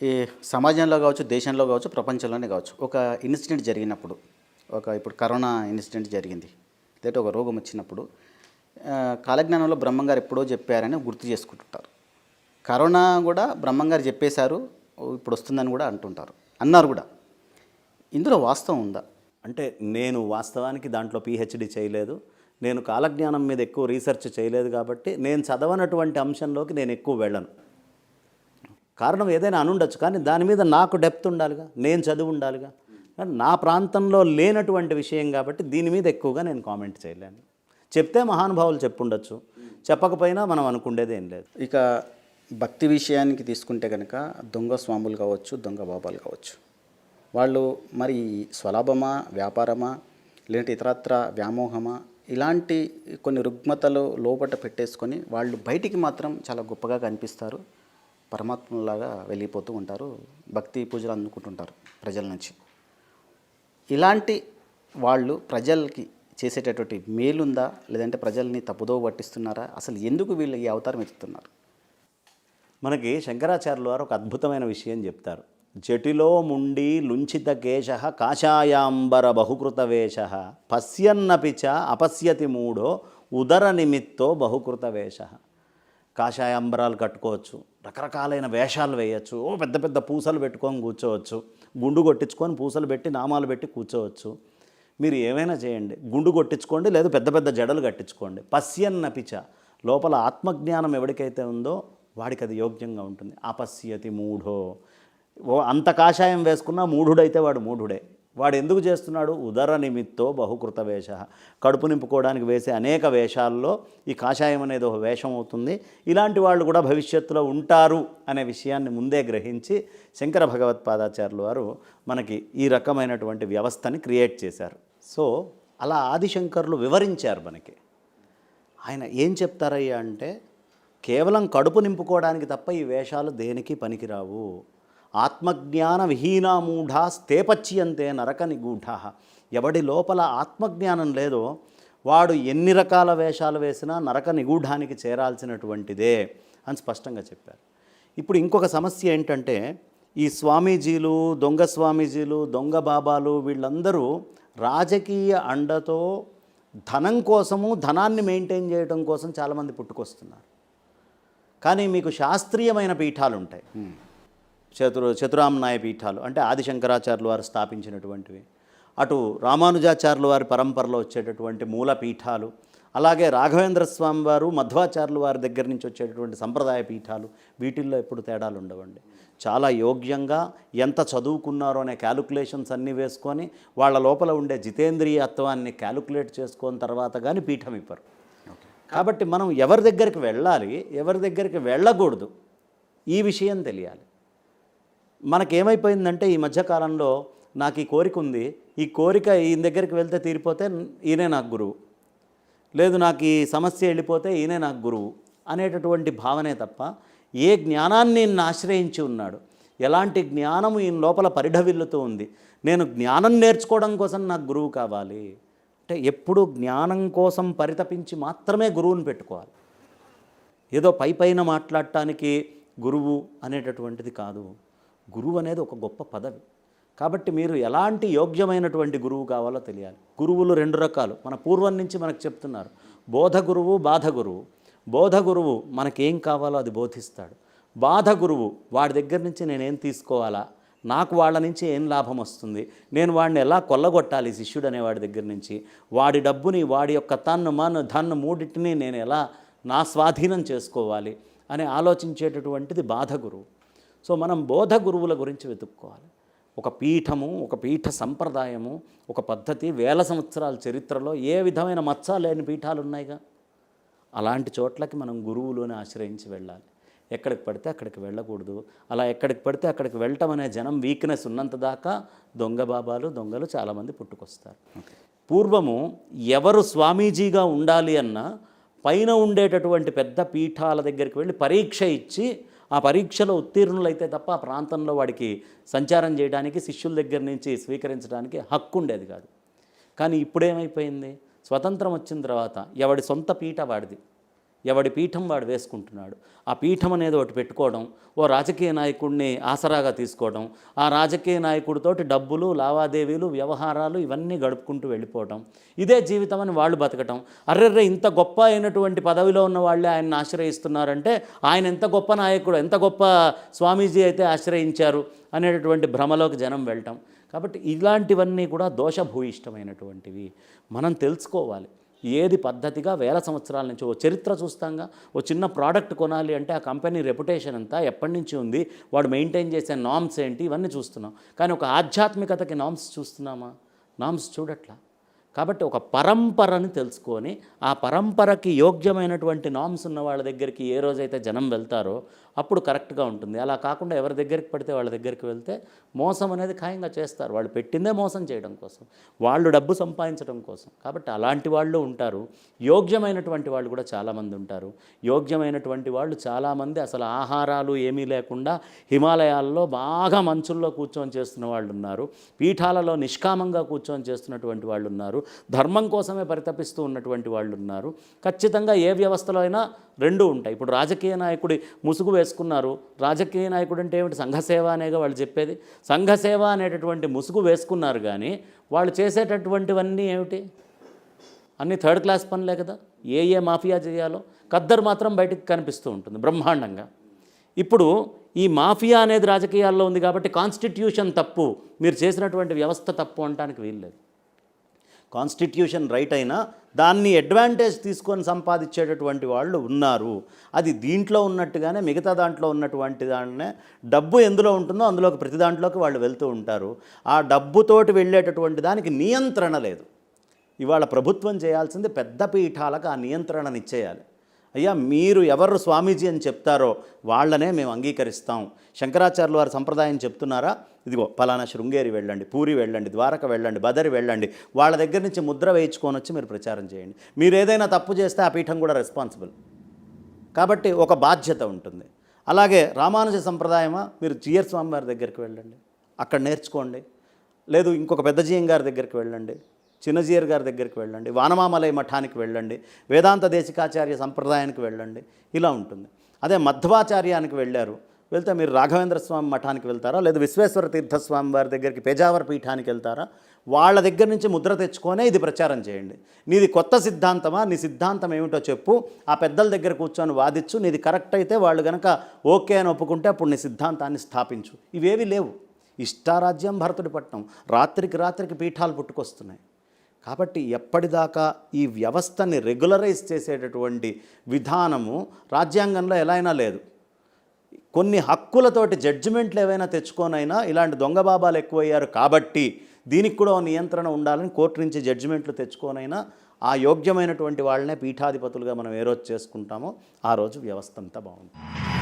ఈ సమాజంలో కావచ్చు, దేశంలో కావచ్చు, ప్రపంచంలోనే కావచ్చు, ఒక ఇన్సిడెంట్ జరిగినప్పుడు, ఇప్పుడు కరోనా ఇన్సిడెంట్ జరిగింది, లేదంటే ఒక రోగం వచ్చినప్పుడు కాలజ్ఞానంలో బ్రహ్మంగారు ఎప్పుడో చెప్పారని గుర్తు చేసుకుంటుంటారు. కరోనా కూడా బ్రహ్మంగారు చెప్పేశారు, ఇప్పుడు వస్తుందని కూడా అంటుంటారు, అన్నారు కూడా. ఇందులో వాస్తవం ఉందా? అంటే నేను వాస్తవానికి దాంట్లో పిహెచ్డి చేయలేదు, నేను కాలజ్ఞానం మీద ఎక్కువ రీసెర్చ్ చేయలేదు, కాబట్టి నేను చదవనటువంటి అంశంలోకి నేను ఎక్కువ వెళ్ళను. కారణం ఏదైనా అనుండొచ్చు, కానీ దాని మీద నాకు డెప్త్ ఉండాలిగా, నేను చదువు ఉండాలిగా. నా ప్రాంతంలో లేనటువంటి విషయం కాబట్టి దీని మీద ఎక్కువగా నేను కామెంట్ చేయలేను. చెప్తే మహానుభావులు చెప్పుండొచ్చు, చెప్పకపోయినా మనం అనుకుండేది ఏం లేదు. ఇక భక్తి విషయానికి తీసుకుంటే కనుక దొంగ స్వాములు కావచ్చు, దొంగ బాబాలు కావచ్చు, వాళ్ళు మరి స్వలాభమా, వ్యాపారమా, లేదంటే ఇతరత్ర వ్యామోహమా, ఇలాంటి కొన్ని రుగ్మతలు లోపట పెట్టేసుకొని వాళ్ళు బయటికి మాత్రం చాలా గొప్పగా కనిపిస్తారు, పరమాత్మలాగా వెళ్ళిపోతూ ఉంటారు, భక్తి పూజలు అందుకుంటుంటారు ప్రజల నుంచి. ఇలాంటి వాళ్ళు ప్రజలకి చేసేటటువంటి మేలుందా, లేదంటే ప్రజల్ని తప్పుదో పట్టిస్తున్నారా? అసలు ఎందుకు వీళ్ళు ఈ అవతారం ఎత్తుతున్నారు? మనకి శంకరాచార్యుల వారు ఒక అద్భుతమైన విషయం చెప్తారు. జటిలో ముండి లుంచిత కేశ కాషాయాంబర బహుకృత వేష పశ్యన్నపి చ అపశ్యతి మూఢో ఉదర నిమిత్తో బహుకృత వేష. కాషాయాంబరాలు కట్టుకోవచ్చు, రకరకాలైన వేషాలు వేయచ్చు, పెద్ద పెద్ద పూసలు పెట్టుకొని కూర్చోవచ్చు, గుండు కొట్టించుకొని పూసలు పెట్టి నామాలు పెట్టి కూర్చోవచ్చు. మీరు ఏమైనా చేయండి, గుండు కొట్టించుకోండి, లేదా పెద్ద పెద్ద జడలు కట్టించుకోండి. పశ్యన్నపిచ, లోపల ఆత్మజ్ఞానం ఎవరికైతే ఉందో వాడికి అది యోగ్యంగా ఉంటుంది. అపశ్యతి మూఢో, అంత కాషాయం వేసుకున్నా మూఢుడైతే వాడు మూఢుడే. వాడు ఎందుకు చేస్తున్నాడు? ఉదర నిమిత్తో బహుకృత వేష. కడుపు నింపుకోవడానికి వేసే అనేక వేషాల్లో ఈ కాషాయం అనేది ఒక వేషం అవుతుంది. ఇలాంటి వాళ్ళు కూడా భవిష్యత్తులో ఉంటారు అనే విషయాన్ని ముందే గ్రహించి శంకర భగవత్పాదాచార్యులు వారు మనకి ఈ రకమైనటువంటి వ్యవస్థని క్రియేట్ చేశారు. సో అలా ఆదిశంకరులు వివరించారు మనకి. ఆయన ఏం చెప్తారయ్యా అంటే, కేవలం కడుపు నింపుకోవడానికి తప్ప ఈ వేషాలు దేనికి పనికిరావు. ఆత్మజ్ఞాన విహీనా మూఢా స్తేపచ్యంతే నరక నిగూఢా. ఎవడి లోపల ఆత్మజ్ఞానం లేదో వాడు ఎన్ని రకాల వేషాలు వేసినా నరక నిగూఢానికి చేరాల్సినటువంటిదే అని స్పష్టంగా చెప్పారు. ఇప్పుడు ఇంకొక సమస్య ఏంటంటే, ఈ స్వామీజీలు, దొంగ స్వామీజీలు, దొంగ బాబాలు, వీళ్ళందరూ రాజకీయ అండతో ధనం కోసము, ధనాన్ని మెయింటైన్ చేయడం కోసం చాలామంది పుట్టుకొస్తున్నారు. కానీ మీకు శాస్త్రీయమైన పీఠాలు ఉంటాయి, చతురామ్నాయ పీఠాలు, అంటే ఆదిశంకరాచార్యులు వారు స్థాపించినటువంటివి, అటు రామానుజాచార్యుల వారి పరంపరలో వచ్చేటటువంటి మూల పీఠాలు, అలాగే రాఘవేంద్ర స్వామి వారు, మధ్వాచార్యుల వారి దగ్గర నుంచి వచ్చేటటువంటి సంప్రదాయ పీఠాలు, వీటిల్లో ఎప్పుడు తేడాలు ఉండవండి. చాలా యోగ్యంగా ఎంత చదువుకున్నారో అనే క్యాలిక్యులేషన్స్ అన్నీ వేసుకొని వాళ్ళ లోపల ఉండే జితేంద్రియత్వాన్ని క్యాలిక్యులేట్ చేసుకున్న తర్వాత కానీ పీఠం ఇవ్వరు. కాబట్టి మనం ఎవరి దగ్గరికి వెళ్ళాలి, ఎవరి దగ్గరికి వెళ్ళకూడదు, ఈ విషయం తెలియాలి. మనకేమైపోయిందంటే ఈ మధ్యకాలంలో నాకు ఈ కోరిక ఉంది, ఈ కోరిక ఈయన దగ్గరికి వెళ్తే తీరిపోతే ఈయనే నాకు గురువు, లేదు నాకు ఈ సమస్య వెళ్ళిపోతే ఈయనే నాకు గురువు అనేటటువంటి భావనే తప్ప, ఏ జ్ఞానాన్ని ఈయన ఆశ్రయించి ఉన్నాడు, ఎలాంటి జ్ఞానము ఈయన లోపల పరిఢవిల్లుతూ ఉంది, నేను జ్ఞానం నేర్చుకోవడం కోసం నాకు గురువు కావాలి అంటే, ఎప్పుడు జ్ఞానం కోసం పరితపించి మాత్రమే గురువుని పెట్టుకోవాలి. ఏదో పైన మాట్లాడటానికి గురువు అనేటటువంటిది కాదు. గురువు అనేది ఒక గొప్ప పదవి. కాబట్టి మీరు ఎలాంటి యోగ్యమైనటువంటి గురువు కావాలో తెలియాలి. గురువులు రెండు రకాలు, మన పూర్వం నుంచి మనకు చెప్తున్నారు. బోధ గురువు, బాధ గురువు. బోధ గురువు మనకేం కావాలో అది బోధిస్తాడు. బాధ గురువు వాడి దగ్గర నుంచి నేనేం తీసుకోవాలా, నాకు వాళ్ళ నుంచి ఏం లాభం వస్తుంది, నేను వాడిని ఎలా కొల్లగొట్టాలి శిష్యుడు అనేవాడి దగ్గర నుంచి, వాడి డబ్బుని, వాడి యొక్క తన్ను మన్ను ధన్ను మూడింటిని నేను ఎలా నా స్వాధీనం చేసుకోవాలి అని ఆలోచించేటటువంటిది బాధ గురువు. సో మనం బోధ గురువుల గురించి వెతుక్కోవాలి. ఒక పీఠము, ఒక పీఠ సంప్రదాయము, ఒక పద్ధతి, వేల సంవత్సరాల చరిత్రలో ఏ విధమైన మచ్చ లేని పీఠాలు ఉన్నాయిగా, అలాంటి చోట్లకి మనం గురువులోనే ఆశ్రయించి వెళ్ళాలి. ఎక్కడికి పడితే అక్కడికి వెళ్ళకూడదు. అలా ఎక్కడికి పడితే అక్కడికి వెళ్ళటం అనే జనం వీక్నెస్ ఉన్నంత దాకా దొంగ బాబాలు, దొంగలు చాలామంది పుట్టుకొస్తారు. పూర్వము ఎవరు స్వామీజీగా ఉండాలి అన్నా పైన ఉండేటటువంటి పెద్ద పీఠాల దగ్గరికి వెళ్ళి పరీక్ష ఇచ్చి, ఆ పరీక్షలో ఉత్తీర్ణులైతే తప్ప ఆ ప్రాంతంలో వాడికి సంచారం చేయడానికి, శిష్యుల దగ్గర నుంచి స్వీకరించడానికి హక్కు ఉండేది కాదు. కానీ ఇప్పుడేమైపోయింది, స్వతంత్రం వచ్చిన తర్వాత ఎవడి సొంత పీఠ వాడిది, ఎవడి పీఠం వాడు వేసుకుంటున్నాడు. ఆ పీఠం అనేది ఒకటి పెట్టుకోవడం, ఓ రాజకీయ నాయకుడిని ఆసరాగా తీసుకోవడం, ఆ రాజకీయ నాయకుడితోటి డబ్బులు, లావాదేవీలు, వ్యవహారాలు ఇవన్నీ గడుపుకుంటూ వెళ్ళిపోవడం, ఇదే జీవితం అని వాళ్ళు బతకటం. అర్రెర్రే ఇంత గొప్ప అయినటువంటి పదవిలో ఉన్న వాళ్ళే ఆయన్ని ఆశ్రయిస్తున్నారంటే ఆయన ఎంత గొప్ప నాయకుడు, ఎంత గొప్ప స్వామీజీ అయితే ఆశ్రయించారు అనేటటువంటి భ్రమలోకి జనం వెళ్ళటం. కాబట్టి ఇలాంటివన్నీ కూడా దోషభూయిష్టమైనటువంటివి. మనం తెలుసుకోవాలి ఏది పద్ధతిగా వేల సంవత్సరాల నుంచి. ఓ చరిత్ర చూస్తాంగా, ఓ చిన్న ప్రోడక్ట్ కొనాలి అంటే ఆ కంపెనీ రెప్యుటేషన్ అంతా ఎప్పటి నుంచి ఉంది, వాడు మెయింటైన్ చేసే నామ్స్ ఏంటి, ఇవన్నీ చూస్తున్నాం. కానీ ఒక ఆధ్యాత్మికతకి నామ్స్ చూస్తున్నామా? నామ్స్ చూడట్లా. కాబట్టి ఒక పరంపరని తెలుసుకొని ఆ పరంపరకి యోగ్యమైనటువంటి నామ్స్ ఉన్న వాళ్ళ దగ్గరికి ఏ రోజైతే జనం వెళ్తారో అప్పుడు కరెక్ట్గా ఉంటుంది. అలా కాకుండా ఎవరి దగ్గరికి పడితే వాళ్ళ దగ్గరికి వెళ్తే మోసం అనేది ఖాయంగా చేస్తారు. వాళ్ళు పెట్టిందే మోసం చేయడం కోసం, వాళ్ళు డబ్బు సంపాదించడం కోసం. కాబట్టి అలాంటి వాళ్ళు ఉంటారు. యోగ్యమైనటువంటి వాళ్ళు కూడా చాలామంది ఉంటారు. యోగ్యమైనటువంటి వాళ్ళు చాలామంది అసలు ఆహారాలు ఏమీ లేకుండా హిమాలయాల్లో బాగా మంచుల్లో కూర్చొని చేస్తున్న వాళ్ళు ఉన్నారు. పీఠాలలో నిష్కామంగా కూర్చొని చేస్తున్నటువంటి వాళ్ళు ఉన్నారు. ధర్మం కోసమే పరితపిస్తూ ఉన్నటువంటి వాళ్ళు ఉన్నారు. ఖచ్చితంగా ఏ వ్యవస్థలో అయినా రెండూ ఉంటాయి. ఇప్పుడు రాజకీయ నాయకుడి ముసుగు వేసుకున్నారు. రాజకీయ నాయకుడు అంటే ఏమిటి? సంఘసేవ అనేగా వాళ్ళు చెప్పేది. సంఘసేవ అనేటటువంటి ముసుగు వేసుకున్నారు, కానీ వాళ్ళు చేసేటటువంటివన్నీ ఏమిటి? అన్నీ థర్డ్ క్లాస్ పనులే కదా. ఏ మాఫియా చేయాలో ఖద్దరు మాత్రం బయటకు కనిపిస్తూ ఉంటుంది బ్రహ్మాండంగా. ఇప్పుడు ఈ మాఫియా అనేది రాజకీయాల్లో ఉంది కాబట్టి కాన్స్టిట్యూషన్ తప్పు, మీరు చేసినటువంటి వ్యవస్థ తప్పు అనడానికి వీల్లేదు. కాన్స్టిట్యూషన్ రైట్ అయినా దాన్ని అడ్వాంటేజ్ తీసుకొని సంపాదించేటటువంటి వాళ్ళు ఉన్నారు. అది దీంట్లో ఉన్నట్టుగానే మిగతా దాంట్లో ఉన్నటువంటి దాన్నే డబ్బు ఎందులో ఉంటుందో అందులోకి ప్రతి దాంట్లోకి వాళ్ళు వెళ్తూ ఉంటారు. ఆ డబ్బుతోటి వెళ్ళేటటువంటి దానికి నియంత్రణ లేదు. ఇవాళ ప్రభుత్వం చేయాల్సింది పెద్ద పీఠాలకు ఆ నియంత్రణను ఇచ్చేయాలి. అయ్యా మీరు ఎవరు స్వామీజీ అని చెప్తారో వాళ్ళనే మేము అంగీకరిస్తాం. శంకరాచార్యులు వారి సంప్రదాయం చెప్తున్నారా? ఇదిగో పలానా శృంగేరి వెళ్ళండి, పూరి వెళ్ళండి, ద్వారక వెళ్ళండి, బదరి వెళ్ళండి, వాళ్ళ దగ్గర నుంచి ముద్ర వేయించుకొని వచ్చి మీరు ప్రచారం చేయండి. మీరు ఏదైనా తప్పు చేస్తే ఆ పీఠం కూడా రెస్పాన్సిబుల్. కాబట్టి ఒక బాధ్యత ఉంటుంది. అలాగే రామానుజ సంప్రదాయమా, మీరు జియర్ స్వామి వారి దగ్గరికి వెళ్ళండి, అక్కడ నేర్చుకోండి. లేదు ఇంకొక పెద్ద జీయం గారి దగ్గరికి వెళ్ళండి, చిన్నజీయర్ గారి దగ్గరికి వెళ్ళండి, వానమామలై మఠానికి వెళ్ళండి, వేదాంత దేశికాచార్య సంప్రదాయానికి వెళ్ళండి, ఇలా ఉంటుంది. అదే మధ్వాచార్యానికి వెళ్ళారు, వెళ్తే మీరు రాఘవేంద్ర స్వామి మఠానికి వెళ్తారా, లేదా విశ్వేశ్వర తీర్థస్వామి వారి దగ్గరికి పేజావర పీఠానికి వెళ్తారా, వాళ్ళ దగ్గర నుంచి ముద్ర తెచ్చుకొనే ఇది ప్రచారం చేయండి. నీది కొత్త సిద్ధాంతమా, నీ సిద్ధాంతం ఏమిటో చెప్పు, ఆ పెద్దల దగ్గర కూర్చొని వాదించు, నీది కరెక్ట్ అయితే వాళ్ళు కనుక ఓకే అని ఒప్పుకుంటే అప్పుడు నీ సిద్ధాంతాన్ని స్థాపించు. ఇవేవి లేవు. ఇష్టారాజ్యం భరతుడి పట్నం, రాత్రికి పీఠాలు పుట్టుకొస్తున్నాయి. కాబట్టి ఎప్పటిదాకా ఈ వ్యవస్థని రెగ్యులరైజ్ చేసేటటువంటి విధానము రాజ్యాంగంలో ఎలా అయినా లేదు. కొన్ని హక్కులతోటి జడ్జిమెంట్లు ఏవైనా తెచ్చుకోనైనా ఇలాంటి దొంగ బాబాలు ఎక్కువయ్యారు కాబట్టి దీనికి కూడా నియంత్రణ ఉండాలని కోర్టు నుంచి జడ్జిమెంట్లు తెచ్చుకోనైనా ఆ యోగ్యమైనటువంటి వాళ్ళనే పీఠాధిపతులుగా మనం ఏ రోజు చేసుకుంటామో ఆ రోజు వ్యవస్థ అంతా బాగుంటుంది.